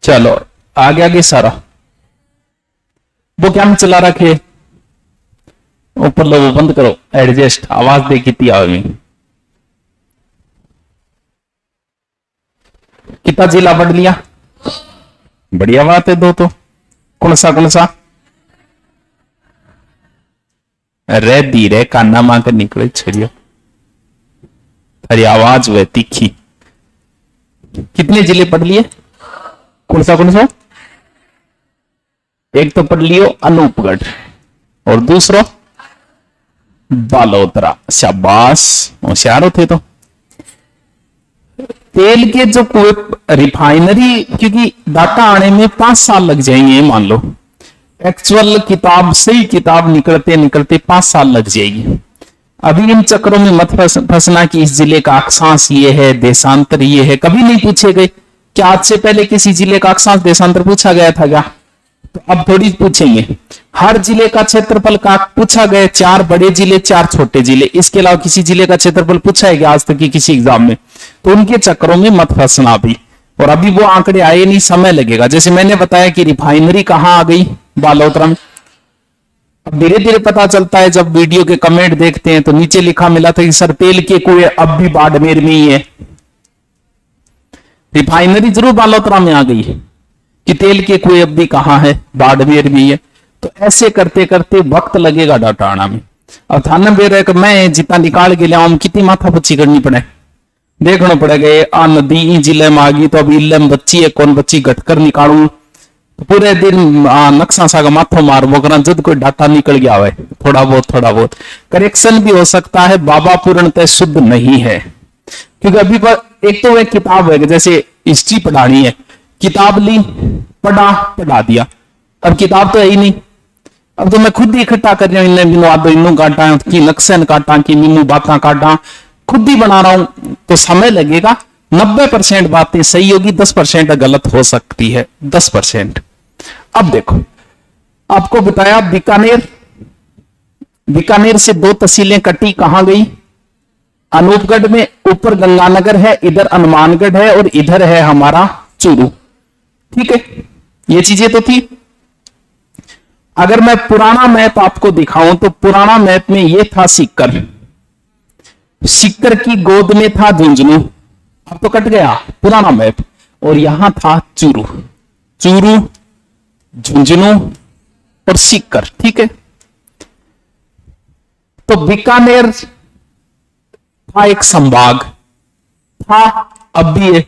चलो आगे आगे सारा वो क्या में चला रखे ऊपर लो, वो बंद करो, एडजस्ट आवाज दे कितनी आवे में। कितना जिला पढ़ लिया? बढ़िया बात है। दो तो कौन सा रे धीरे काना मां कर निकले छड़ियो, तेरी आवाज वे तीखी। कितने जिले पढ़ लिए? कौन सा? एक तो पढ़ लियो अनूपगढ़ और दूसरो बालोतरा। शाबाश, होशियार थे। तो तेल के जो कुएं रिफाइनरी, क्योंकि डाटा आने में 5 साल लग जाएंगे मान लो, एक्चुअल किताब सही किताब निकलते निकलते 5 साल लग जाएगी। अभी इन चक्रों में मत फंसना कि इस जिले का अक्षांश ये है, देशांतर ये है, कभी नहीं पूछे गए। क्या आज से पहले किसी जिले का अक्षांश देशांतर पूछा गया था क्या? तो अब थोड़ी पूछेंगे। हर जिले का क्षेत्रफल का पूछा गया, 4 बड़े जिले 4 छोटे जिले, इसके अलावा किसी जिले का क्षेत्रफल पूछा है क्या आज तक की किसी एग्जाम में? तो उनके चक्रों में मत फंसना अभी। और अभी वो आंकड़े आए नहीं, समय लगेगा। जैसे मैंने बताया कि रिफाइनरी कहां आ गई, बालोतरा में। अब धीरे धीरे पता चलता है, जब वीडियो के कमेंट देखते हैं तो नीचे लिखा मिला था कि सर तेल के कुएं अब भी बाड़मेर में ही है। रिफाइनरी जरूर बालोतरा में आ गई है कि तेल के कुएं अब भी कहां है, बाड़मेर में ही है। तो ऐसे करते करते वक्त लगेगा डाटा आना में। अब थाना बेर मैं जितना निकाल के लिया कितनी माथा पच्ची करनी पड़े, देखना पड़ेगा। आ नदी जिले में आ गई तो अभी इले में बच्ची है, कौन बच्ची घटकर निकालू, पूरे दिन नक्शा सा का माथो मार वो करा जब कोई डाटा निकल गया है। थोड़ा बहुत करेक्शन भी हो सकता है। बाबा पूर्णतः शुद्ध नहीं है, क्योंकि अभी पर एक तो एक किताब है, जैसे हिस्ट्री पढ़ानी है, किताब ली पढ़ा दिया, अब किताब तो है ही नहीं। अब तो मैं खुद ही इकट्ठा कर रहा हूं, इन्हें काटा की नक्शन काटा की मीनू बातें काटा, खुद ही बना रहा हूं, तो समय लगेगा। 90% बातें सही होगी, 10% गलत हो सकती है, 10%। अब देखो, आपको बताया बीकानेर से 2 तहसीलें कटी, कहां गई? अनूपगढ़ में। ऊपर गंगानगर है, इधर हनुमानगढ़ है और इधर है हमारा चूरू। ठीक है, ये चीजें तो थी। अगर मैं पुराना मैप आपको दिखाऊं तो पुराना मैप में ये था सिक्कर की गोद में था झुंझुनू, अब तो कट गया पुराना मैप, और यहां था चूरू, झुंझुनू और सिक्कर। ठीक है, तो बीकानेर था एक संभाग था, अब भी है,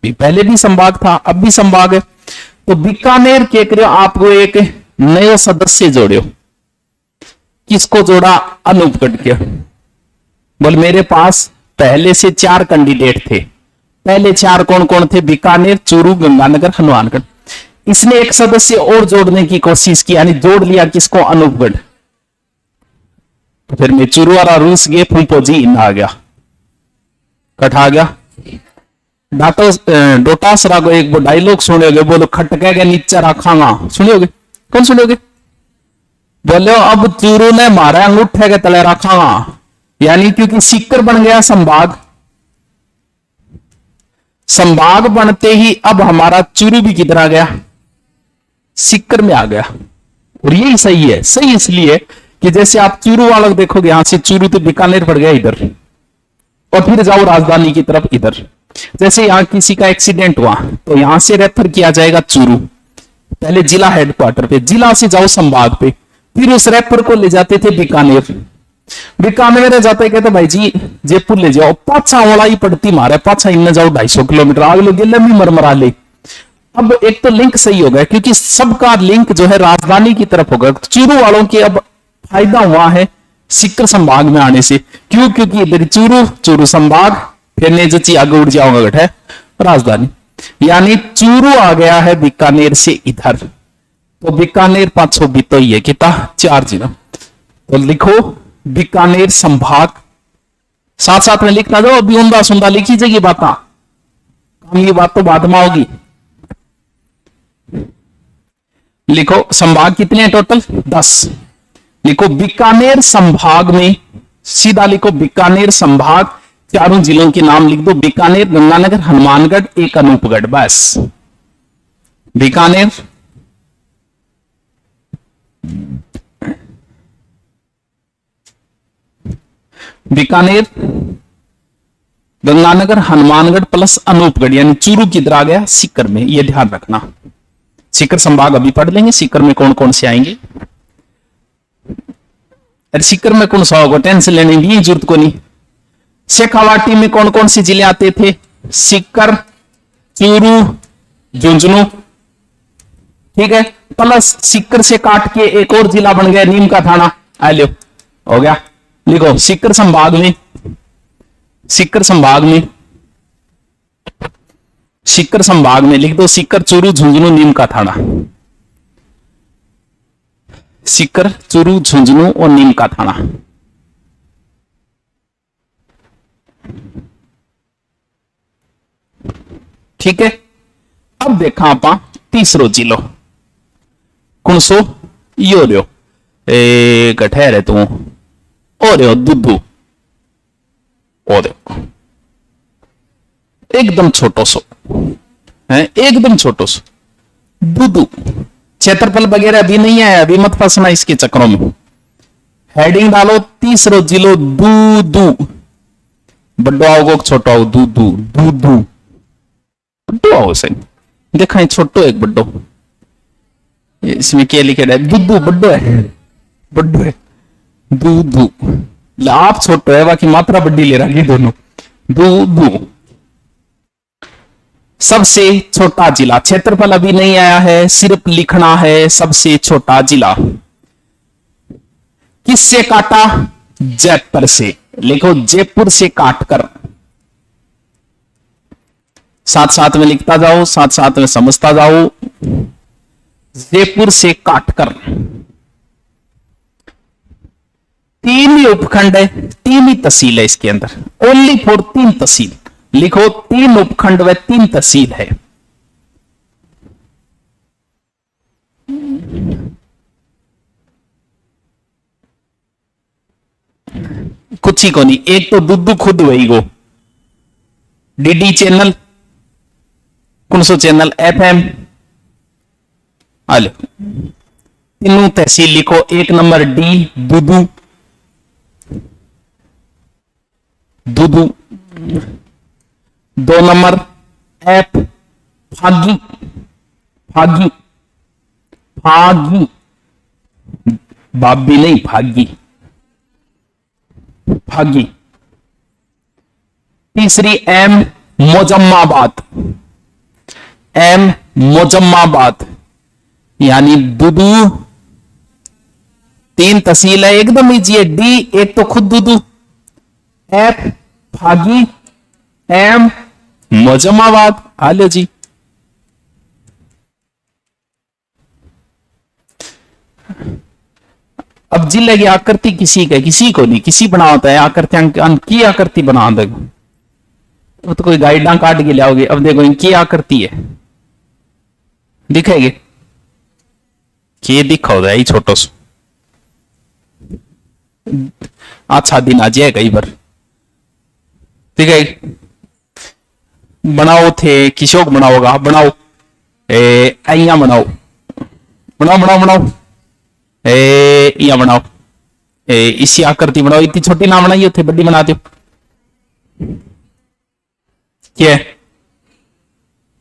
पहले भी संभाग था, अब भी संभाग है। तो बीकानेर के करियो आपको एक नया सदस्य जोड़ो। किसको जोड़ा? अनूपगढ़ के। बोल मेरे पास पहले से 4 कैंडिडेट थे। पहले 4 कौन कौन थे? बीकानेर, चूरू, गंगानगर, हनुमानगढ़। इसने एक सदस्य और जोड़ने की कोशिश की, यानी जोड़ लिया किसको? अनूपगढ़। तो फिर मैं चूरू वाला रूस गए, फूंपो जी इन आ गया, कटा गया। डोटासरा को एक डायलॉग सुनोगे, बोलो खटके के नीचे रखांगा, सुनियोगे? कौन सुनोगे? बोलो अब चूरू ने मारा अंगूठे के तले रखांगा, यानी क्योंकि सिक्कर बन गया संभाग। संभाग बनते ही अब हमारा चूरू भी किधर आ गया? सिक्कर में आ गया। और यही सही है। सही इसलिए कि जैसे आप चूरू वाला देखोगे, यहां से चूरू तो बीकानेर पड़ गया इधर, और फिर जाओ राजधानी की तरफ इधर। जैसे यहां किसी का एक्सीडेंट हुआ तो यहां से रेफर किया जाएगा चूरू, पहले जिला हेडक्वार्टर पे, जिला से जाओ संभाग पे, फिर उस रेफर को ले जाते थे बीकानेर। बीकानेर जाते कहते भाई जी जयपुर ले जाओ, पाछा वाला ही पड़ती मारे, पाछा इन जाओ 250 किलोमीटर, आगे लोग लंबी मरमरा ले। अब एक तो लिंक सही होगा, क्योंकि सबका लिंक जो है राजधानी की तरफ होगा। चूरू वालों के अब फायदा हुआ है सिक्कर संभाग में आने से। क्यों? क्योंकि इधर चूरू संभाग, फिर ने जो आगे उड़ जाओगे गठ है राजधानी, यानी चूरू आ गया है बीकानेर से इधर। तो बीकानेर 500 बीतो ही है, कितना? 4 जिला। तो लिखो बीकानेर संभाग, साथ साथ में लिखना दो, अभी उंदा सुंदा लिखी जाएगी बात, काम ये बात तो बाद में होगी। लिखो संभाग कितने हैं टोटल? 10। लिखो बीकानेर संभाग में, सीधा लिखो बीकानेर संभाग, 4 जिलों के नाम लिख दो, बीकानेर, गंगानगर, हनुमानगढ़, एक अनूपगढ़, बस बीकानेर, बीकानेर, गंगानगर, हनुमानगढ़ प्लस अनूपगढ़ यानी चूरू किधर आ गया, सीकर में। यह ध्यान रखना। सीकर संभाग अभी पढ़ लेंगे, सीकर में कौन कौन से आएंगे। अरे सीकर में कौन सा होगा, टेंशन लेने की जरूरत को नहीं। शेखावाटी में कौन कौन से जिले आते थे, सीकर, चूरू, झुंझुनू, ठीक है। प्लस सीकर से काट के एक और जिला बन गया नीम का थाना, आ लो हो गया। लिखो सीकर संभाग में, सीकर संभाग में, सीकर संभाग में लिख दो सीकर, चूरू, झुंझुनू, नीम का थाना। सीकर, चूरू, झुंझुनू और नीम का थाना। ठीक है। अब देखा आपा तीसरो जिलो कौन सो, यो रहो ठहरे तू ओ रहो दुद्धू, ओ देखो एकदम छोटो सो है, एकदम छोटो सो दुद्धू। क्षेत्रफल वगैरह अभी नहीं आया, अभी मत फंसना इसके चक्रों में। हेडिंग डालो तीसरो जिलो दूधू, बड्डो आओ छोटो आओ, दूधू दूधू बड्डो आओ सही। देखा छोटो एक बड्डो, इसमें क्या लिखे है, दूधू बड्डो है, बड्डो है दूधू। आप छोटो है, बाकी मात्रा बड्डी ले रहा दोनों। दूधू सबसे छोटा जिला, क्षेत्रफल अभी नहीं आया है, सिर्फ लिखना है सबसे छोटा जिला। किससे काटा, जयपुर से। लिखो जयपुर से काटकर, साथ साथ में लिखता जाओ, साथ साथ में समझता जाओ। जयपुर से काटकर। तीन ही उपखंड है, तीन ही तहसील है इसके अंदर, ओनली फॉर 3 तहसील। लिखो 3 उपखंड व 3 तहसील है। कुछ ही को नहीं, एक तो दुद्धू खुद वही गो, डीडी चैनल, कौन सो चैनल, एफएम। हेलो तीनों तहसील लिखो। 1 number D Dudu, Dudu. 2 number F Phagi, Phagi, Phagi, बाबी नहीं फागी, फागी। तीसरी एम मोजम्माबाद, एम मोजम्माबाद यानी दुदू। 3 तहसील है, एकदम इजी है। डी एक तो खुद दुदू, एफ फागी, एम मोजम्माबाद। हालो जी अब जिले की आकृति किसी का, किसी को नहीं, किसी बना होता है आकृति, की आकृति बना दे वो तो कोई गाइडा काट के लाओगे। अब देखो इनकी आकृति है, दिखेगी कि दिखा होता है छोटो सो। अच्छा दिन आ जाए कई बार, ठीक है। बनाओ थे किशोक बनाओगा, बनाओ ऐया बनाओ, बनाओ बनाओ बनाओ या बनाओ इसी आकृति बनाओ। इतनी छोटी ना बनाइए थे, बड़ी बनाते हो। क्या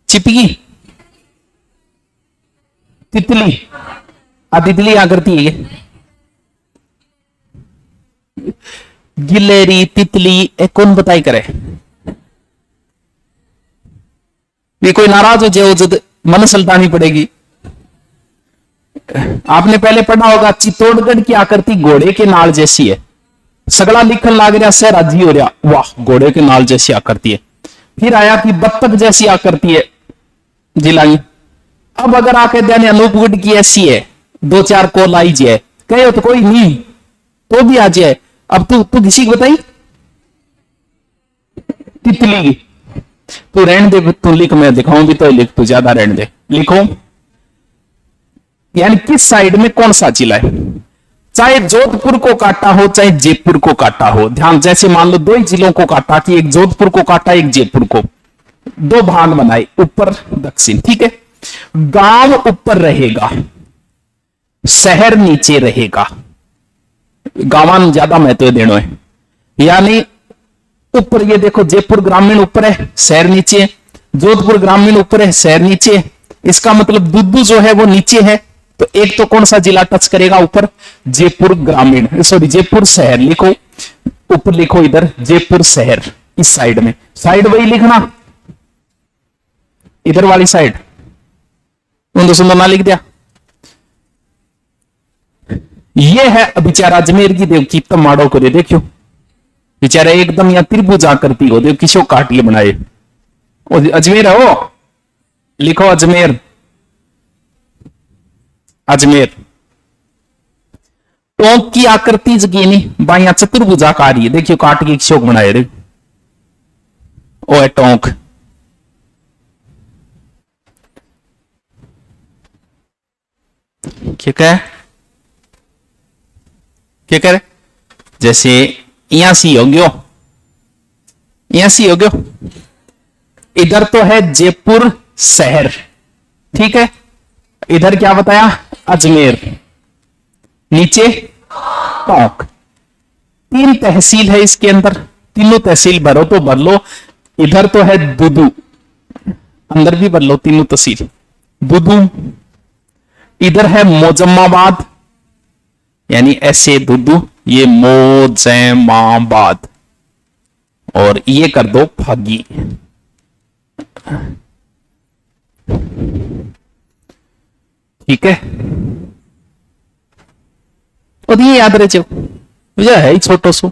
चिपकी, तितली, तितली आकृति है। गिलेरी तितली एक कौन बताई करे, ये कोई नाराज हो जाए जब मन सल्टानी पड़ेगी। आपने पहले पढ़ा होगा चित्तौड़गढ़ की आकृति घोड़े के नाल जैसी है। सगला लिखन लाग रहा से राजी हो रहा, वाह घोड़े के नाल जैसी आकृति है। फिर आया कि बत्तख जैसी आकृति है जिलाई। अब अगर आके देने अनूपगढ़ की ऐसी है, 2-4 कोल आई जाए, कहे तो कोई नहीं तो भी आ जाए। अब तू किसी को बताई तितली की, तू रहने दे, तू लिख, मैं दिखाऊं भी तो लिख, तू ज्यादा रहने दे। लिखो यानी किस साइड में कौन सा जिला है, चाहे जोधपुर को काटा हो चाहे जयपुर को काटा हो। ध्यान, जैसे मान लो 2 ही जिलों को काटा कि एक जोधपुर को काटा एक जयपुर को, 2 भाग बनाए ऊपर दक्षिण, ठीक है। गांव ऊपर रहेगा, शहर नीचे रहेगा। गांवान ज्यादा महत्व देना है, यानी ऊपर ये देखो जयपुर ग्रामीण ऊपर है, शहर नीचे है। जोधपुर ग्रामीण ऊपर है, शहर नीचे है। इसका मतलब दुद्दू जो है वो नीचे है, तो एक तो कौन सा जिला टच करेगा ऊपर? जयपुर ग्रामीण, सॉरी जयपुर शहर लिखो, ऊपर लिखो इधर जयपुर शहर, इस साइड में, साइड वही लिखना, इधर वाली साइड। सुंदर सुंदर ना लिख दिया। ये है बेचारा अजमेर की देव की तब माड़ो करे, देखियो बेचारा एकदम या त्रिभुज आकृति हो, देव किसो काटिए बनाए। अजमेर है वो, लिखो अजमेर, अजमेर। टोंक की आकृति जगीनी बाइया चतुर्भुजाकार है, देखियो काट के किसो बनाए, देखो वो है टोंक। ठीक है, क्या करे? जैसे यहां सी हो गयो, यहां सी हो गयो। इधर तो है जयपुर शहर, ठीक है। इधर क्या बताया? अजमेर, नीचे टोंक। 3 तहसील है इसके अंदर, तीनों तहसील भरो तो भर लो। इधर तो है दुदू, अंदर भी भर लो तीनों तहसील, दुदू। इधर है मोजम्माबाद, यानी ऐसे दुदू, ये मोजम्माबाद, और ये कर दो फागी। ठीक है, और ये याद रहे मुझे है ही छोटो सो।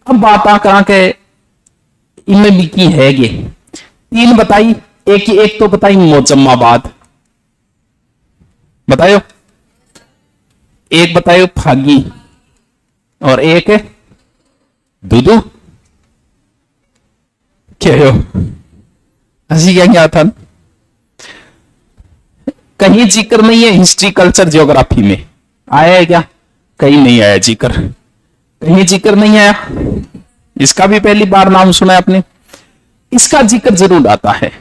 अब बात आ कहां के इनमें भी की है ये 3 बताई, एक तो बताई मोजम्माबाद, बतायो, एक बतायो फागी, और एक है दुदू। क्या हो हंसी क्या था? कहीं जिक्र नहीं है हिस्ट्री कल्चर ज्योग्राफी में, आया है क्या? कहीं नहीं आया जिक्र, कहीं जिक्र नहीं आया। इसका भी पहली बार नाम सुना है आपने। इसका जिक्र जरूर आता है।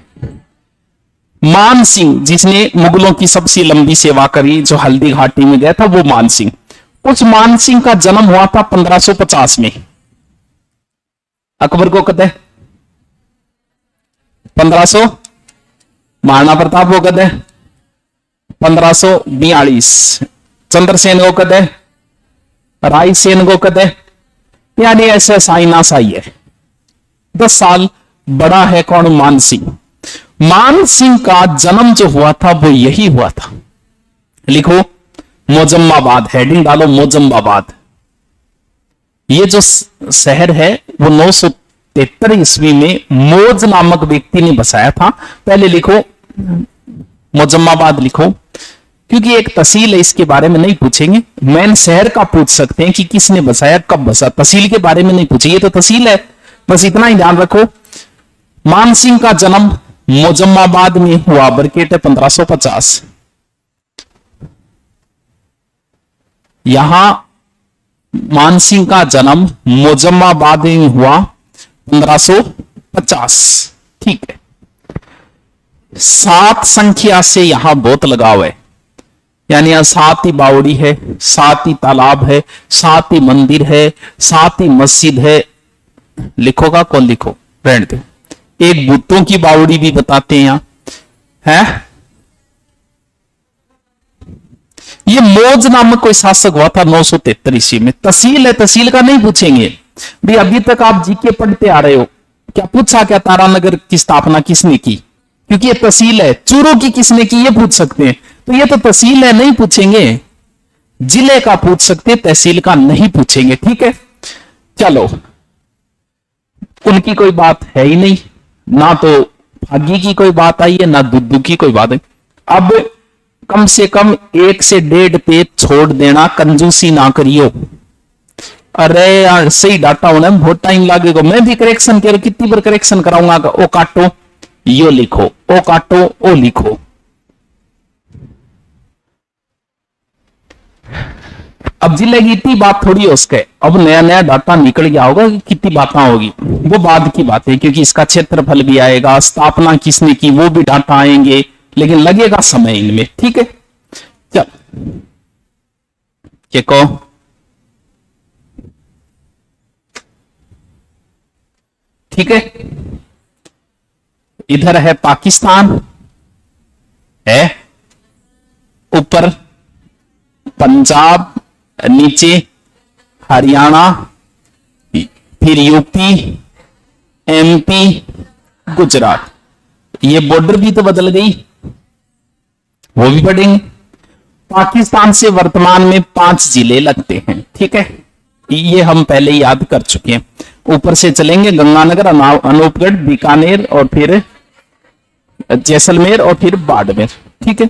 मान सिंह, जिसने मुगलों की सबसे लंबी सेवा करी, जो हल्दी घाटी में गया था, वो मान सिंह। उस मान सिंह का जन्म हुआ था 1550 में। अकबर को कदे 1500, महाराणा प्रताप को कदे 1542, चंद्रसेन को कदे, रायसेन को कदे, यानी ऐसे साइना साई है। 10 साल बड़ा है कौन? मान सिंह। मान सिंह का जन्म जो हुआ था वो यही हुआ था, लिखो मोजम्माबाद, हेडिंग डालो मोजम्माबाद। ये जो शहर है वो 973 ईस्वी में मोज नामक व्यक्ति ने बसाया था। पहले लिखो मोजम्माबाद लिखो, क्योंकि एक तहसील है, इसके बारे में नहीं पूछेंगे। मेन शहर का पूछ सकते हैं कि किसने बसाया, कब बसा, तहसील के बारे में नहीं पूछेंगे। तो तहसील है, बस इतना ही ध्यान रखो। मान सिंह का जन्म मोजम्माबाद में हुआ, बरकेट है 1550। यहां मान सिंह का जन्म मोजम्माबाद में हुआ 1550, ठीक है। 7 संख्या से यहां बहुत लगाव है, यानी यहां 7 ही बावड़ी है, 7 ही तालाब है, 7 ही मंदिर है, 7 ही मस्जिद है। लिखोगा कौन? लिखो, रहने दो। एक बुतों की बावड़ी भी बताते हैं यहां है। ये मोज नामक कोई शासक हुआ था 973 ईस्वी में। तहसील है, तहसील का नहीं पूछेंगे भाई। अभी तक आप जीके पढ़ते आ रहे हो, क्या पूछा क्या तारानगर की स्थापना किसने की? क्योंकि ये तहसील है। चूरू की किसने की ये पूछ सकते हैं, तो ये तो तहसील है, नहीं पूछेंगे। जिले का पूछ सकते हैं, तहसील का नहीं पूछेंगे, ठीक है। चलो, उनकी कोई बात है ही नहीं, ना तो फागी की कोई बात आई है, ना दुद्दू की कोई बात है। अब कम से कम 1 से 1.5 पेज छोड़ देना, कंजूसी ना करियो। अरे यार सही डाटा होना में बहुत टाइम लगेगा। मैं भी करेक्शन करो, कितनी बार करेक्शन कराऊंगा। ओ काटो यो लिखो, ओ काटो ओ लिखो। अब जिले की इतनी बात थोड़ी है उसके, अब नया नया डाटा निकल गया होगा कि कितनी बातें होगी, वो बाद की बात है। क्योंकि इसका क्षेत्रफल भी आएगा, स्थापना किसने की वो भी डाटा आएंगे, लेकिन लगेगा समय इनमें। ठीक है, चल देखो, ठीक है, इधर है पाकिस्तान, है ऊपर पंजाब, नीचे हरियाणा, फिर यूपी, एमपी, गुजरात। ये बॉर्डर भी तो बदल गई, वो भी पढ़ेंगे। पाकिस्तान से वर्तमान में 5 जिले लगते हैं। ठीक है, ये हम पहले याद कर चुके हैं। ऊपर से चलेंगे गंगानगर, अनूपगढ़, बीकानेर और फिर जैसलमेर और फिर बाड़मेर। ठीक है,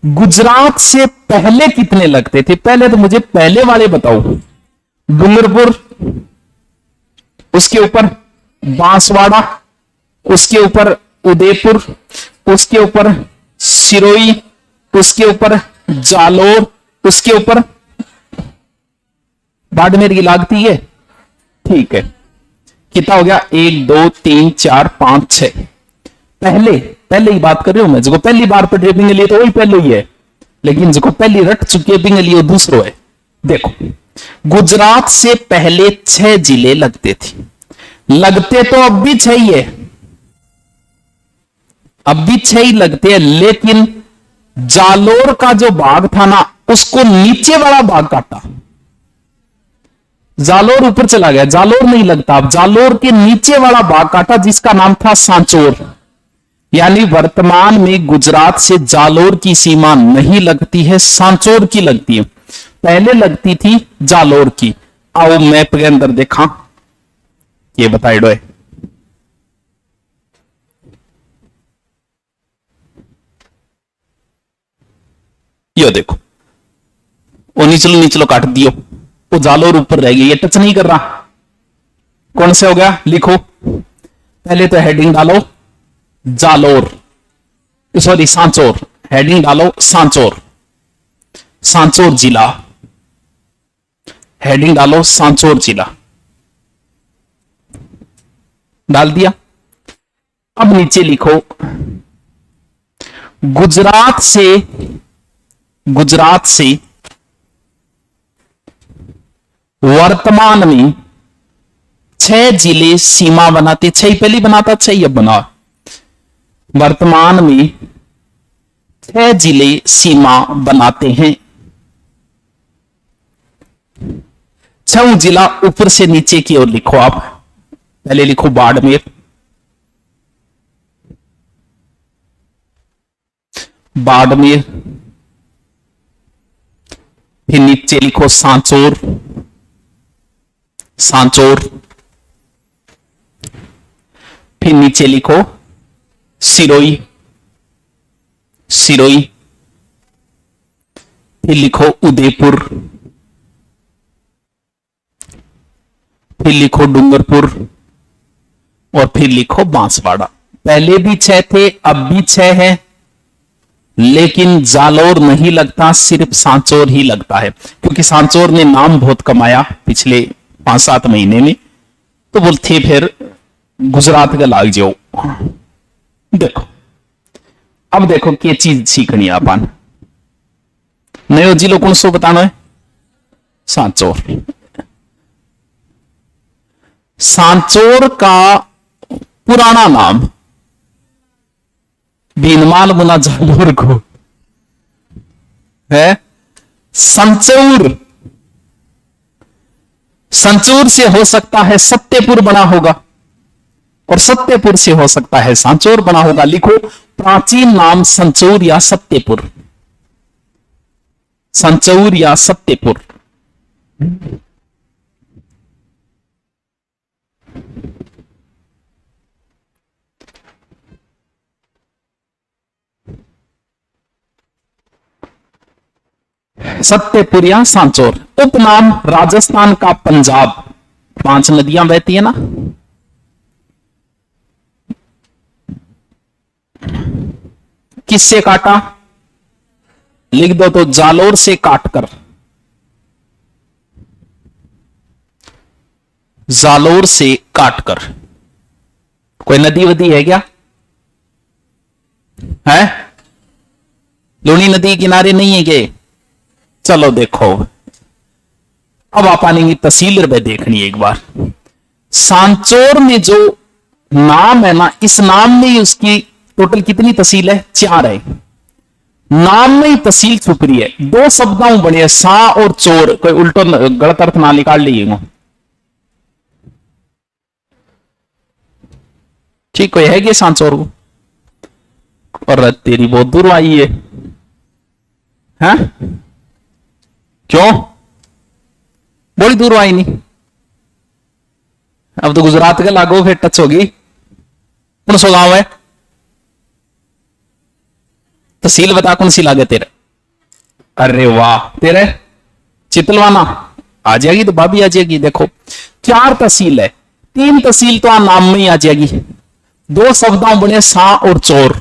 गुजरात से पहले कितने लगते थे? पहले तो मुझे पहले वाले बताओ। डूंगरपुर, उसके ऊपर बांसवाड़ा, उसके ऊपर उदयपुर, उसके ऊपर सिरोही, उसके ऊपर जालोर, उसके ऊपर बाड़मेर की लागती है। ठीक है, कितना हो गया? 1 2 3 4 5 6। पहले ही बात कर रही हूं मैं, जो पहली बार पे ड्रेपिंग लिए तो वही पहले ही है, लेकिन जो पहली रट चुके पिंग लिए दूसरो है। देखो, गुजरात से पहले 6 जिले लगते थे, लगते तो अब भी 6 ही है, अब भी 6 ही लगते हैं, लेकिन जालोर का जो भाग था ना, उसको नीचे वाला भाग काटा। जालोर ऊपर चला गया, जालोर नहीं लगता अब, जालोर के नीचे वाला भाग काटा, जिसका नाम था सांचोर। यानी वर्तमान में गुजरात से जालोर की सीमा नहीं लगती है, सांचोर की लगती है। पहले लगती थी जालोर की। आओ मैप के अंदर देखा, ये बताइए डोए। यो देखो, वो नीचलो काट दियो, वो जालोर ऊपर रह गया, ये टच नहीं कर रहा। कौन से हो गया? लिखो, पहले तो हेडिंग डालो जालोर, सॉरी सांचोर, हेडिंग डालो सांचोर, सांचोर जिला, हेडिंग डालो सांचोर जिला, डाल दिया। अब नीचे लिखो, गुजरात से वर्तमान में 6 जिले सीमा बनाते। 6 पहले बनाता, 6 अब बना। वर्तमान में 6 जिले सीमा बनाते हैं। 6 जिला ऊपर से नीचे की ओर लिखो आप। पहले लिखो बाड़मेर, बाड़मेर, फिर नीचे लिखो सांचोर, सांचोर, फिर नीचे लिखो सिरोही, सिरोही, फिर लिखो उदयपुर, फिर लिखो डूंगरपुर और फिर लिखो बांसवाड़ा। पहले भी 6 थे, अब भी 6 है, लेकिन जालोर नहीं लगता, सिर्फ सांचोर ही लगता है, क्योंकि सांचोर ने नाम बहुत कमाया पिछले 5-7 महीने में, तो बोलते फिर गुजरात का लाग जाओ। देखो, अब देखो क्या चीज सीखनी है अपन। नयो जिलो कौन सो बताना है? सांचोर। सांचोर का पुराना नाम भीनमाल मुना जालोर को है संचौर। संचौर से हो सकता है सत्यपुर बना होगा, और सत्यपुर से हो सकता है सांचौर बना होगा। लिखो, प्राचीन नाम संचौर या सत्यपुर, संचौर या सत्यपुर। सत्यपुर या सांचौर। उपनाम राजस्थान का पंजाब, 5 नदियां बहती है ना, किससे काटा? लिख दो तो जालोर से काटकर, जालोर से काटकर। कोई नदी वदी है क्या? है लूनी नदी किनारे नहीं है के? चलो देखो, अब आप आनेंगे तहसील रुपए देखनी एक बार। सांचौर में जो नाम है ना, इस नाम में ही उसकी टोटल कितनी तहसील है? 4 है। नाम में ही तहसील छुप रही है। 2 शब्दों बने, सा और चोर। कोई उल्टो गलत अर्थ ना निकाल लीजिएगा, ठीक? कोई है कि सांचौर को? और तेरी बहुत दूर आई है, हैं? क्यों बड़ी दूर आई नहीं? अब तो गुजरात के लागो फिर टच होगी। कौन सो गांव है? तहसील बता कौन सी लागे तेरे? अरे वाह, तेरे चितलवाना आ जाएगी तो भाभी आ जाएगी। देखो 4 तहसील है, 3 तहसील तो नाम में ही आ जाएगी। 2 शब्दों बने सा और चोर।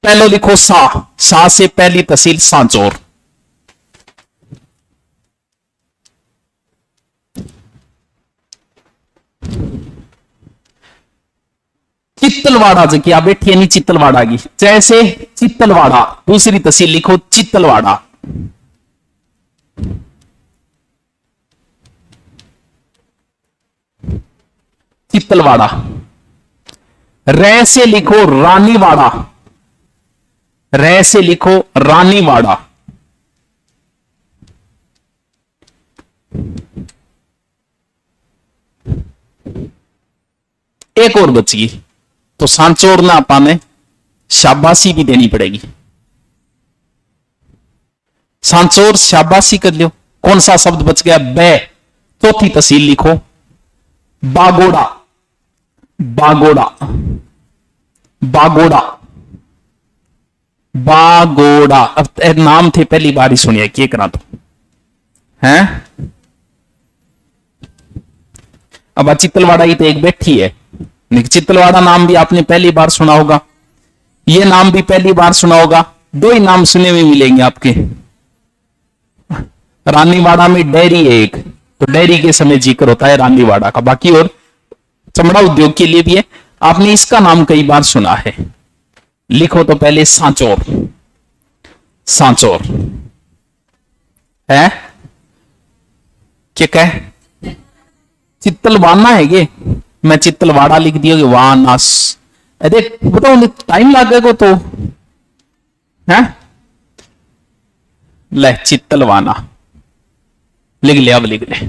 पहले लिखो सा से पहली तहसील सांचौर। चित्तलवाड़ा जो क्या बैठी है नहीं, चित्तलवाड़ा की जैसे चित्तलवाड़ा। दूसरी तहसील लिखो चित्तलवाड़ा। चित्तलवाड़ा। रै से लिखो रानीवाड़ा। रै से लिखो रानीवाड़ा। एक और बच गई, तो सांचौर ना पाने शाबाशी भी देनी पड़ेगी। सांचौर शाबाशी कर लियो। कौन सा शब्द बच गया? बै। चौथी तहसील लिखो बागोड़ा। बागोड़ा। बागोड़ा। बागोड़ा। अब नाम थे पहली बार ही सुनिए, क्या करा तो हैं? अब चित्तलवाड़ा ही तो एक बैठी है। चित्तलवाड़ा नाम भी आपने पहली बार सुना होगा, ये नाम भी पहली बार सुना होगा। 2 ही नाम सुने हुए मिलेंगे आपके। रानीवाड़ा में डेयरी है एक, तो डेयरी के समय जिक्र होता है रानीवाड़ा का। बाकी और चमड़ा उद्योग के लिए भी है। आपने इसका नाम कई बार सुना है। लिखो तो पहले सांचौर। सांचौर है क्या? कह चित्तलवाना है ये, मैं चित्तलवाड़ा लिख दिया कि वानास। अरे बताओ टाइम लगेगा तो है। ले चित्तलवाना लिख लिया, अब लिख ले।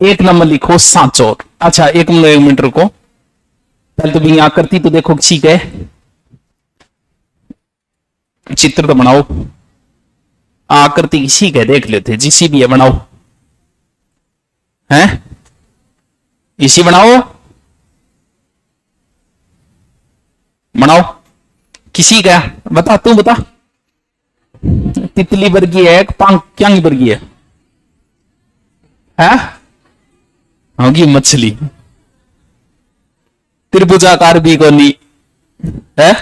1 नंबर लिखो सांचौर। अच्छा 1 मिनट रुको, पहले तो भी आकृति तो देखो ठीक है, चित्र तो बनाओ। आकृति किसी है देख लेते, जिसी भी है बनाओ, हैं इसी बनाओ। बनाओ किसी का बता, तू बता। तितली वर्गीय है, क्यांग वर्गीय है? होगी मछली। त्रिभुजाकार भी को नहीं है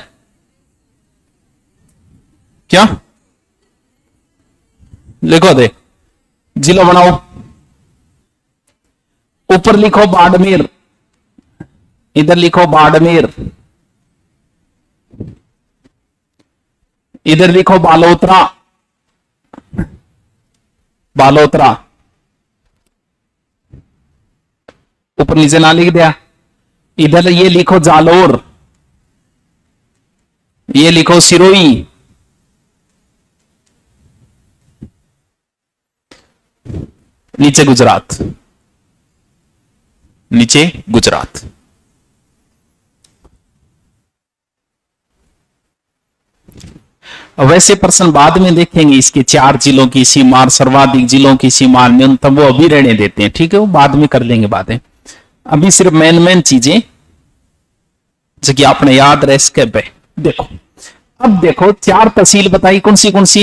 क्या? लिखो दे, जिला बनाओ। ऊपर लिखो बाड़मेर, इधर लिखो बाड़मेर, इधर लिखो बालोतरा। बालोतरा ऊपर नीचे ना लिख दिया। इधर ये लिखो जालोर, ये लिखो सिरोही, नीचे गुजरात, नीचे गुजरात। वैसे प्रश्न बाद में देखेंगे, इसके 4 जिलों की सीमा और सर्वाधिक जिलों की सीमा न्यूनतम, वो अभी रहने देते हैं, ठीक है? वो बाद में कर लेंगे बातें। अभी सिर्फ मेन चीजें जो कि आपने याद रह सके पे देखो। अब देखो 4 तहसील बताई, कौन सी?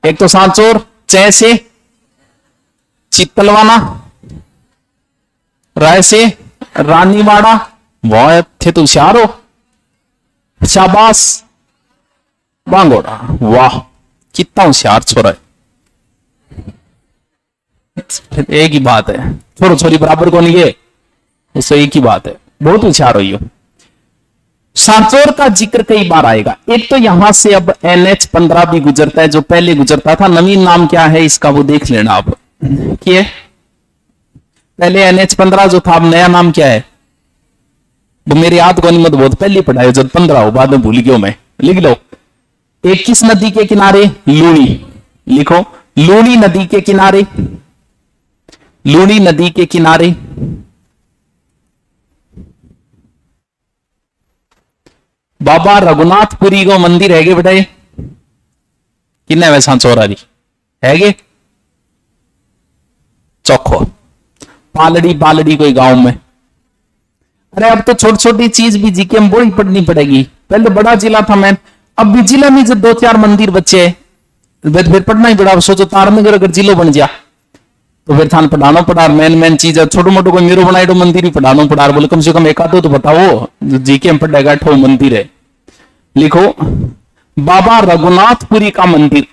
एक तो सांचौर, च से चित्तलवाना, राय से रानीवाड़ा। वाह थे तो होशियार हो, शाबाश। बांगोड़ा, वाह कितना होशियार छोरा है। एक ही बात है, छोरो छोरी बराबर को नहीं है, उससे एक ही बात है, बहुत होशियार हुई हो। सांचौर का जिक्र कई बार आएगा। एक तो यहां से अब NH-15 भी गुजरता है, जो पहले गुजरता था। नवीन नाम क्या है इसका वो देख लेना आप। क्या पहले NH-15 जो था, अब नया नाम क्या है वो मेरे याद को नहीं, मत बहुत पहले पढ़ाए, जब 15 हो, बाद में भूल गया मैं। लिख लो। एक किस नदी के किनारे? लूनी। लिखो, लूनी नदी के किनारे, लूनी नदी के किनारे बाबा रघुनाथपुरी को मंदिर है गे बेटा, किन्ने वे सांचौरा री है गे चौखो पालड़ी, पालड़ी कोई गांव में। अरे अब तो छोटी छोटी चीज भी जीके में बड़ी पढ़नी पड़ेगी। पहले बड़ा जिला था मैं, अब भी जिला में जब 2-4 मंदिर बचे फिर पढ़ना ही पड़ा। सोचो तारनगर अगर जिलो बन गया तो फिर थान पढ़ाना पड़ा। मेन चीज है, छोटो मोटो कोई मेरो बनाए मंदिर ही पढ़ाना पड़ा। बोले कम से कम एक आधो तो बताओ जीके में पढ़ेगा, ठो मंदिर है। लिखो, बाबा रघुनाथपुरी का मंदिर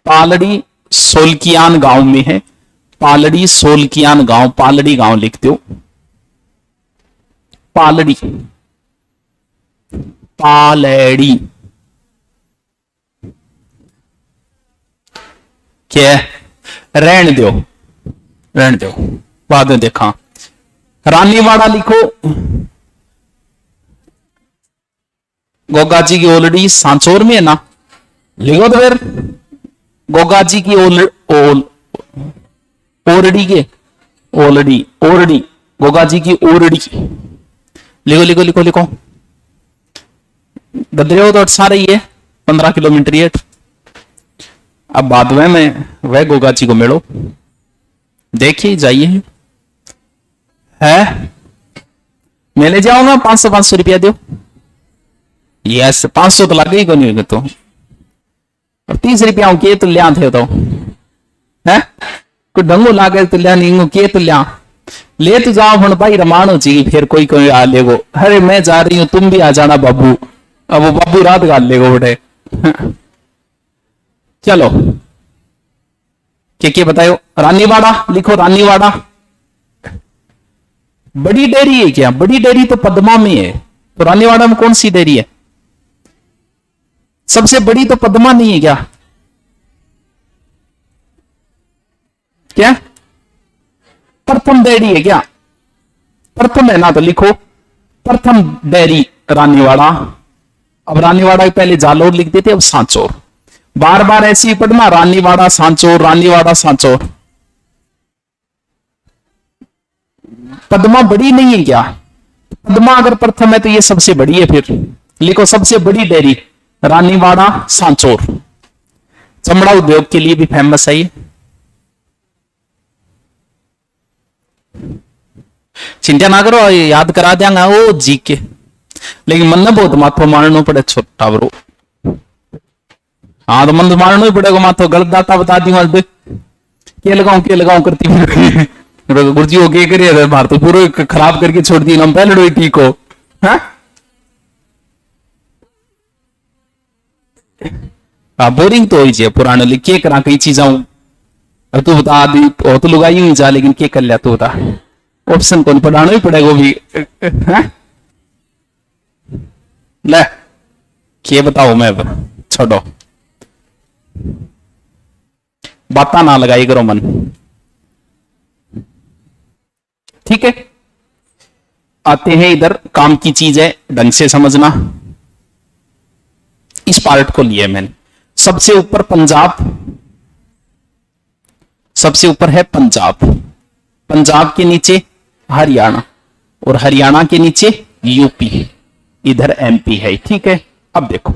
पालड़ी सोलकियान गांव में है। पालड़ी सोलकियान गांव, पालड़ी गांव लिखते हो, पालड़ी, पालड़ी क्या रहन दो, रहन दो, बाद में देखा। रानीवाड़ा लिखो, गोगा जी की ओलड़ी सांचौर में है ना, लिखो तो फिर गोगा जी की ओरड़ी के ओलड़ी, ओरड़ी, गोगा जी की ओरड़ी। लिखो लिखो लिखो लिखो। गदरे हो तो सारा ही है, 15 किलोमीटर ये। अब बाद में मैं वह गोगा जी को मिलो, देखिए जाइए है, मैं ले जाऊंगा। 500 रुपया दो। यस, 500 तो लगे ही को नहीं होगा तो, और 30 रुपया के तो लिया थे तो है कोई ढंगो लागे तो लिया नहीं के तो लिया ले तो जाओ हम भाई रमानो जी। फिर कोई कोई आ लेगो, अरे मैं जा रही हूं तुम भी आ जाना बाबू। अब वो बाबू रात गाल लेगो बेटे। चलो क्या बताओ। रानीवाड़ा लिखो, रानीवाड़ा बड़ी डेयरी है क्या? बड़ी डेयरी तो पद्मा में है, तो रानीवाड़ा में कौन सी डेयरी है? सबसे बड़ी तो पद्मा नहीं है क्या? क्या प्रथम डेयरी है क्या? प्रथम है ना, तो लिखो प्रथम डेयरी रानीवाड़ा। अब रानीवाड़ा के पहले जालोर लिख देते, अब सांचौर। बार बार ऐसे ही पढ़ना, रानीवाड़ा सांचौर, रानीवाड़ा सांचौर। पद्मा बड़ी नहीं है क्या? पद्मा अगर प्रथम है तो ये सबसे बड़ी है। फिर लिखो सबसे बड़ी डेयरी रानीवाड़ा सांचौर। चमड़ा उद्योग के लिए भी फेमस है ये। चिंता ना करो, याद करा देंगे वो जी के, लेकिन मन ने बहुत माथो मारना पड़े छोटा ब्रो। हाँ तो मन तो मारना ही पड़ेगा माथो। गलत दाता बता दी मत के लगाऊं करती गुरुजी हो के करिए मार तो पूरा खराब करके छोड़ दी। हम पहले ठीक हो हाँ? बोरिंग तो हो पुराने लिख के करा कई चीजा तू बता दी तो लुगाई हुई जा, लेकिन के कर लिया तू बता। ऑप्शन कौन पढ़ाना ही पड़ेगा वो भी है? ले के बताओ मैं छोड़ो, बाता ना लगाई करो मन, ठीक है। आते हैं इधर, काम की चीज है ढंग से समझना। इस पार्ट को लिया मैंने। सबसे ऊपर पंजाब, सबसे ऊपर है पंजाब, पंजाब के नीचे हरियाणा, और हरियाणा के नीचे यूपी, इधर MP है, ठीक है। अब देखो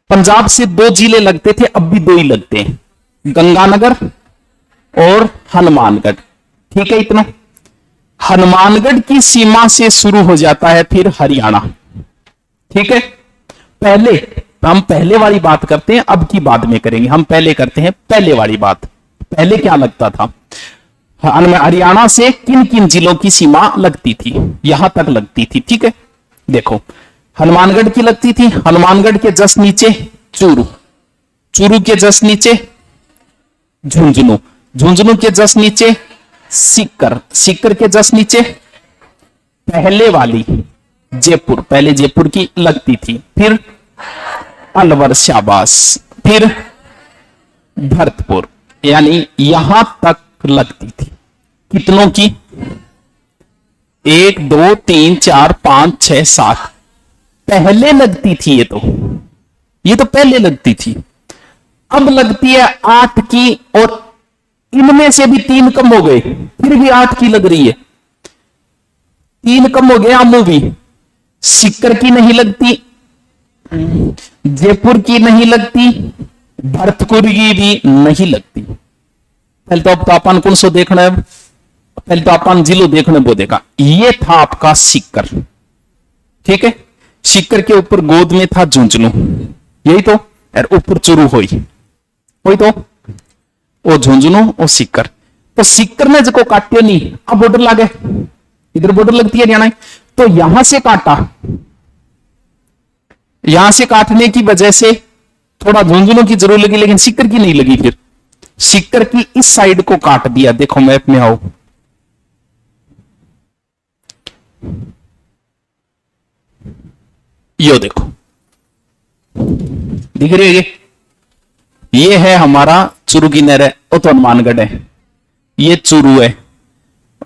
पंजाब से 2 जिले लगते थे, अब भी 2 ही लगते हैं, गंगानगर और हनुमानगढ़, ठीक है। इतना हनुमानगढ़ की सीमा से शुरू हो जाता है फिर हरियाणा, ठीक है। पहले हम पहले वाली बात करते हैं, अब की बाद में करेंगे। हम पहले करते हैं पहले वाली बात। पहले क्या लगता था? हरियाणा से किन किन जिलों की सीमा लगती थी? यहां तक लगती थी, ठीक है। देखो हनुमानगढ़ की लगती थी, हनुमानगढ़ के जस्ट नीचे चूरू, चूरू के जस्ट नीचे झुंझुनू, झुंझुनू के जस्ट नीचे सीकर, सीकर के जस्ट नीचे पहले वाली जयपुर, पहले जयपुर की लगती थी, फिर अलवर, शाबाश, फिर भरतपुर, यानी यहां तक लगती थी। कितनों की? 1 2 3 4 5 6 7 पहले लगती थी। ये तो पहले लगती थी। अब लगती है 8 की, और इनमें से भी 3 कम हो गए, फिर भी 8 की लग रही है। 3 कम हो गए, आमू भी। सीकर की नहीं लगती, जयपुर की नहीं लगती, भरतपुर की भी नहीं लगती। पहले तो अब अपन कौन सो देखना है? पहले तो अपन जिलो देखने वो देखा। ये था आपका सीकर, ठीक है। सीकर के ऊपर गोद में था झुंझुनू, यही तो, और ऊपर चूरू हुई तो वो झुंझुनू और सीकर। तो सीकर ने जो काटियो नहीं, अब बॉर्डर लागे, इधर बॉर्डर लगती है हरियाणा, तो यहां से काटा, यहां से काटने की वजह से थोड़ा झुंझुनू की जरूर लगी, लेकिन सीकर की नहीं लगी। फिर सीकर की इस साइड को काट दिया। देखो मैप में आओ, यो देखो, दिख रही है? ये है हमारा चूरू की नहर है, वो तो हनुमानगढ़ है, ये चूरू है,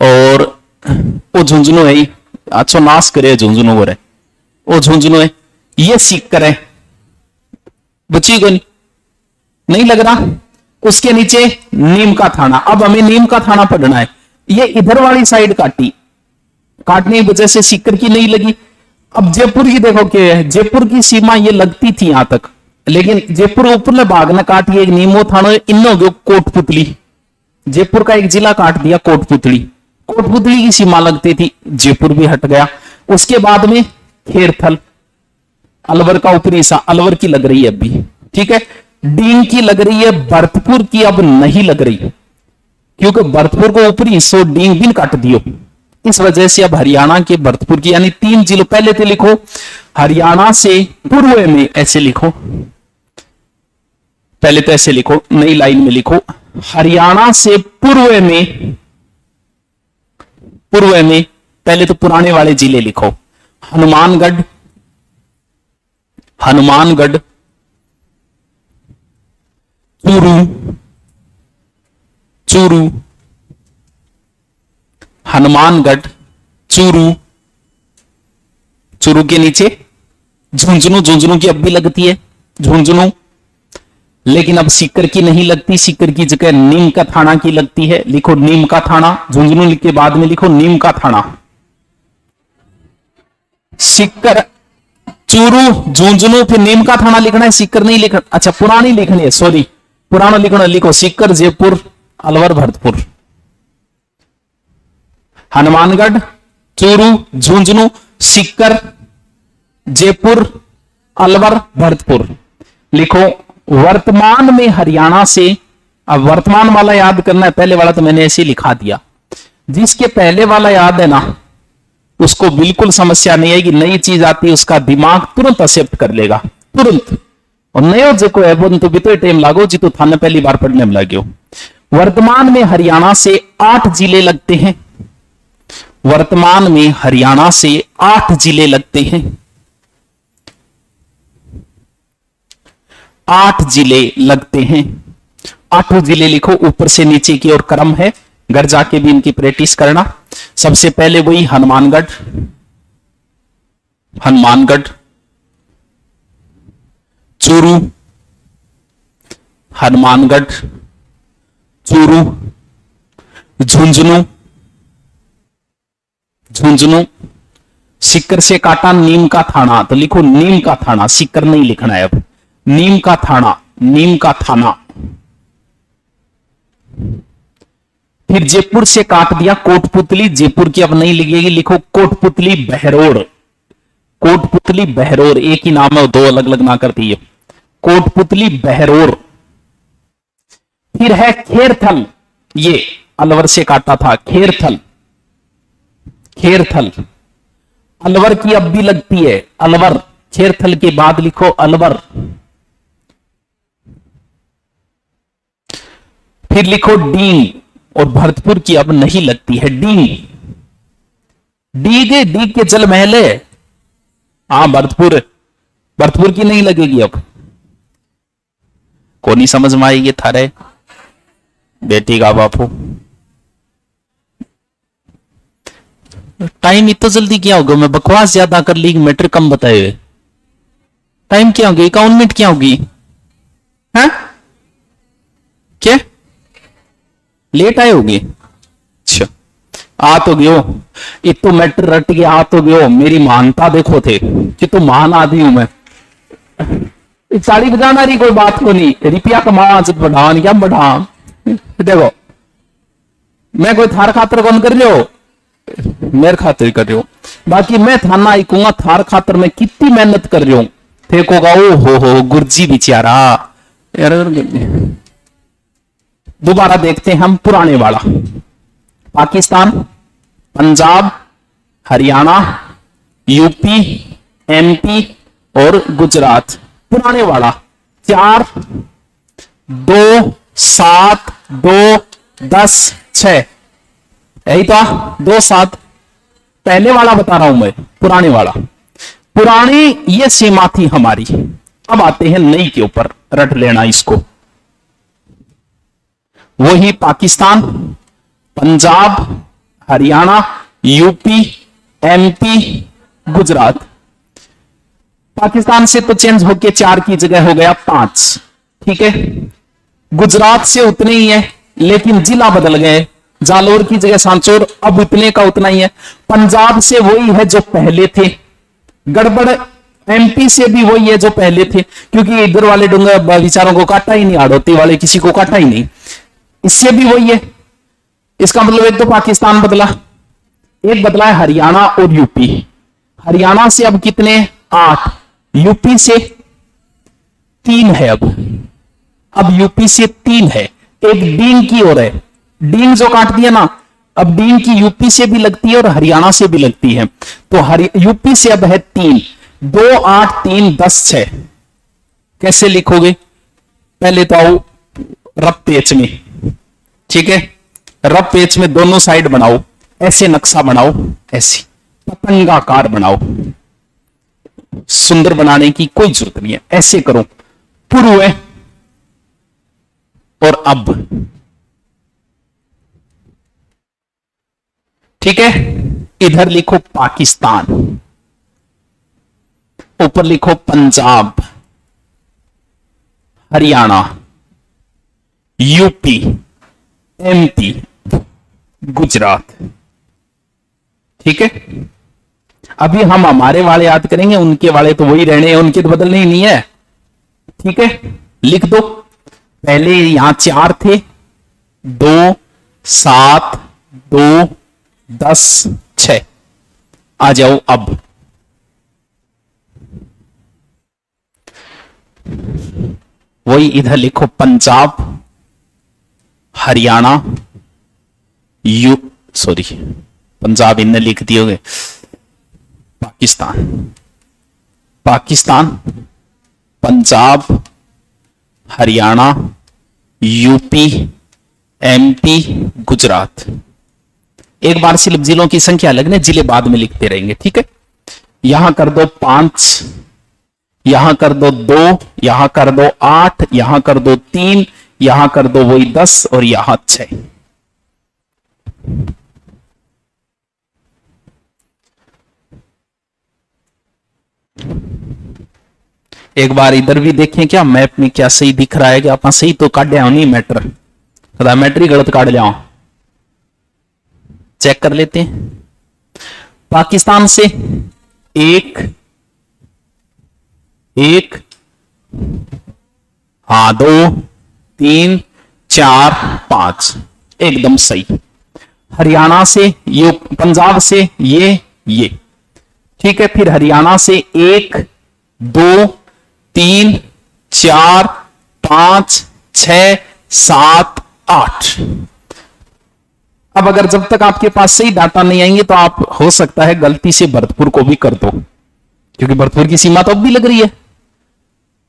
और वो झुंझुनू है। अच्छा नाश करे झुंझुनू हो रहे, वो झुंझुनू है। ये सीकर है, बची को नहीं लग रहा। उसके नीचे नीम का थाना। अब हमें नीम का थाना पढ़ना है। ये इधर वाली साइड काटी, काटने की वजह से सीकर की नहीं लगी। अब जयपुर की देखो क्या है, जयपुर की सीमा ये लगती थी यहां तक, लेकिन जयपुर ऊपर भाग ने काटी, एक नीमो थाना, इन हो गया कोटपुतली। जयपुर का एक जिला काट दिया, कोटपुतली। कोटपुतली की सीमा लगती थी, जयपुर भी हट गया। उसके बाद में खेरथल, अलवर का ऊपरी हिस्सा, अलवर की लग रही है अभी, ठीक है। डींग की लग रही है, भरतपुर की अब नहीं लग रही, क्योंकि भरतपुर को ऊपरी हिस्सों डींग भी काट दियो। इस वजह से अब हरियाणा के भरतपुर की, यानी 3 जिलों, पहले तो लिखो हरियाणा से पूर्व में, ऐसे लिखो, पहले तो ऐसे लिखो, नई लाइन में लिखो, हरियाणा से पूर्व में, पूर्व में, पहले तो पुराने वाले जिले लिखो, हनुमानगढ़, हनुमानगढ़, चूरू, चूरू, हनुमानगढ़, चूरू, चूरू के नीचे झुंझुनू, झुंझुनू की अब भी लगती है झुंझुनू, लेकिन अब सीकर की नहीं लगती। सीकर की जगह नीम का थाना की लगती है, लिखो नीम का थाना। झुंझुनू के बाद में लिखो नीम का थाना। सीकर, चूरू, झुंझुनू, फिर नीम का थाना लिखना है, सीकर नहीं लिखना। अच्छा पुरानी लिखनी है, सॉरी, पुराना लिखना, लिखो सीकर, जयपुर, अलवर, भरतपुर, हनुमानगढ़, चूरू, झुंझुनू, सीकर, जयपुर, अलवर, भरतपुर। लिखो वर्तमान में हरियाणा से, अब वर्तमान वाला याद करना है, पहले वाला तो मैंने ऐसे लिखा दिया। जिसके पहले वाला याद है ना, उसको बिल्कुल समस्या नहीं है कि नई चीज आती है, उसका दिमाग तुरंत एक्सेप्ट कर लेगा, तुरंत। और नयो जो है वो तो भी टाइम लागो जी, तो थाने पहली बार पढ़ने में लगे हो। वर्तमान में हरियाणा से 8 जिले लगते हैं, वर्तमान में हरियाणा से 8 जिले लगते हैं, 8 जिले लगते हैं। 8 जिले लिखो, ऊपर से नीचे की ओर क्रम है, घर जाके भी इनकी प्रैक्टिस करना। सबसे पहले वही हनुमानगढ़, हनुमानगढ़, चूरू, हनुमानगढ़, चूरू, झुंझुनू, झुंझुनू, सीकर से काटा नीम का थाना, तो लिखो नीम का थाना, सीकर नहीं लिखना है अब, नीम का थाना, नीम का थाना। फिर जयपुर से काट दिया कोटपुतली, जयपुर की अब नहीं लिखेगी, लिखो कोटपुतली, बहरोड, कोटपुतली, बहरोड, एक ही नाम है, 2 अलग अलग ना करती है, कोटपुतली, बहरोड। फिर है खेरथल, ये अलवर से काटा था, खेरथल, खेरथल, अलवर की अब भी लगती है, अलवर, खेरथल के बाद लिखो अलवर। फिर लिखो डींग, और भरतपुर की अब नहीं लगती है। डी के जल महल है। हाँ, भरतपुर की नहीं लगेगी अब। को नहीं समझ में आएगी थारे बेटी का बापू। टाइम इतना जल्दी क्या होगा? मैं बकवास ज्यादा कर ली, मैटर कम बताए हुए। टाइम क्या होगी? 51 मिनट क्या होगी? हैं? क्या लेट आए होगी? अच्छा, आ तो गयो, इतो मैटर रट के आ तो गयो। मेरी महानता देखो थे कि तो महान आदमी हूं मैं। साड़ी बजाना रही कोई बात को नहीं, रुपया कमा इज्जत बढ़ा, नहीं क्या बढ़ा। देखो मैं कोई थार खातर कौन कर रहे हो, मेरे खातिर कर रहे हो। बाकी मैं थाना आईकूंगा, थार खातर मैं कितनी मेहनत कर रही हूं। थे को ओ हो गुरजी बेचारा। दोबारा देखते हैं हम पुराने वाला। पाकिस्तान, पंजाब, हरियाणा, यूपी, एमपी और गुजरात। पुराने वाला 4, 2, 7, 2, 10, 6, यही तो 2, 7। पहले वाला बता रहा हूं मैं, पुराने वाला। पुरानी ये सीमा थी हमारी। अब आते हैं नई के ऊपर, रट लेना इसको। वही पाकिस्तान, पंजाब, हरियाणा, यूपी, एमपी, गुजरात। पाकिस्तान से तो चेंज होके 4 की जगह हो गया 5। ठीक है, गुजरात से उतने ही है, लेकिन जिला बदल गए। जालोर की जगह सांचौर, अब उतने का उतना ही है। पंजाब से वही है जो पहले थे। गड़बड़ एमपी से भी वही है जो पहले थे, क्योंकि इधर वाले डूंगा विचारों को काटा ही नहीं, आड़ोती वाले किसी को काटा ही नहीं। इससे भी वही है। इसका मतलब एक तो पाकिस्तान बदला, एक बदला है हरियाणा और यूपी। हरियाणा से अब कितने? 8। यूपी से 3 है। अब यूपी से 3 है। एक डींग की ओर है, डींग जो काट दिया ना, अब डींग की यूपी से भी लगती है और हरियाणा से भी लगती है। तो यूपी से अब है 3। 2, 8, 3, 10, 6। कैसे लिखोगे? पहले तो आओ रफ पेच में। ठीक है, रफ पेच में दोनों साइड बनाओ, ऐसे नक्शा बनाओ, ऐसी पतंगाकार बनाओ। सुंदर बनाने की कोई जरूरत नहीं है, ऐसे करो। पूर्व और अब। ठीक है, इधर लिखो पाकिस्तान, ऊपर लिखो पंजाब, हरियाणा, यूपी, एमपी, गुजरात। ठीक है, अभी हम हमारे वाले याद करेंगे, उनके वाले तो वही रहने हैं, उनके तो बदलने ही नहीं है। ठीक है, लिख दो। पहले यहां 4 थे, 2, 7, 2, 10, 6। आ जाओ अब। वही इधर लिखो पंजाब, हरियाणा, पंजाब इनने लिख दिए होंगे। Pakistan, Punjab, Haryana, UP, MP, Gujarat. एक बार सिर्फ जिलों की संख्या अलग है, जिले बाद में लिखते रहेंगे। ठीक है, यहां कर दो 5, यहां कर दो 2, यहां कर दो 8, यहां कर दो 3, यहां कर दो वही 10 और यहां 6। एक बार इधर भी देखें क्या मैप में क्या सही दिख रहा है कि आप सही तो काटे नहीं मैटर, कदा मैटर ही गलत काट लिया। चेक कर लेते हैं। पाकिस्तान से 1, 2, 3, 4, 5 एकदम सही। हरियाणा से ये, पंजाब से ये। ठीक है, फिर हरियाणा से 1, 2, 3, 4, 5, 6, 7, 8। अब अगर जब तक आपके पास सही डाटा नहीं आएंगे तो आप हो सकता है गलती से भरतपुर को भी कर दो, क्योंकि भरतपुर की सीमा तो अब भी लग रही है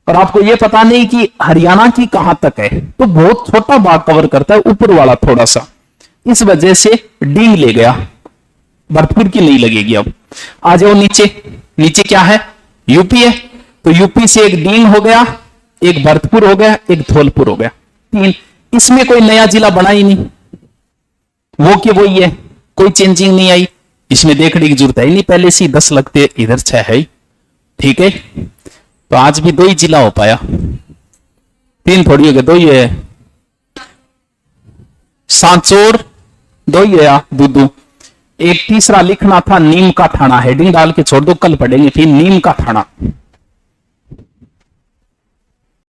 और आपको यह पता नहीं कि हरियाणा की कहां तक है। तो बहुत छोटा भाग कवर करता है, ऊपर वाला थोड़ा सा। इस वजह से डी ले गया, भरतपुर की नहीं लगेगी। अब आ जाओ नीचे, नीचे क्या है, यूपी है, तो यूपी से एक डींग हो गया, एक भरतपुर हो गया, एक धौलपुर हो गया, 3। इसमें कोई नया जिला बना ही नहीं, वो कि वही है, कोई चेंजिंग नहीं आई, इसमें देखने की जरूरत है ही नहीं, पहले से 10 लगते, इधर 6 है। ठीक है, तो आज भी 2 ही जिला हो पाया, 3 थोड़ी हो गए, 2 ही है। सांचौर 2 ही है, दूदू। एक तीसरा लिखना था नीम का थाना, हेडिंग डाल के छोड़ दो, कल पढ़ेंगे फिर नीम का थाना।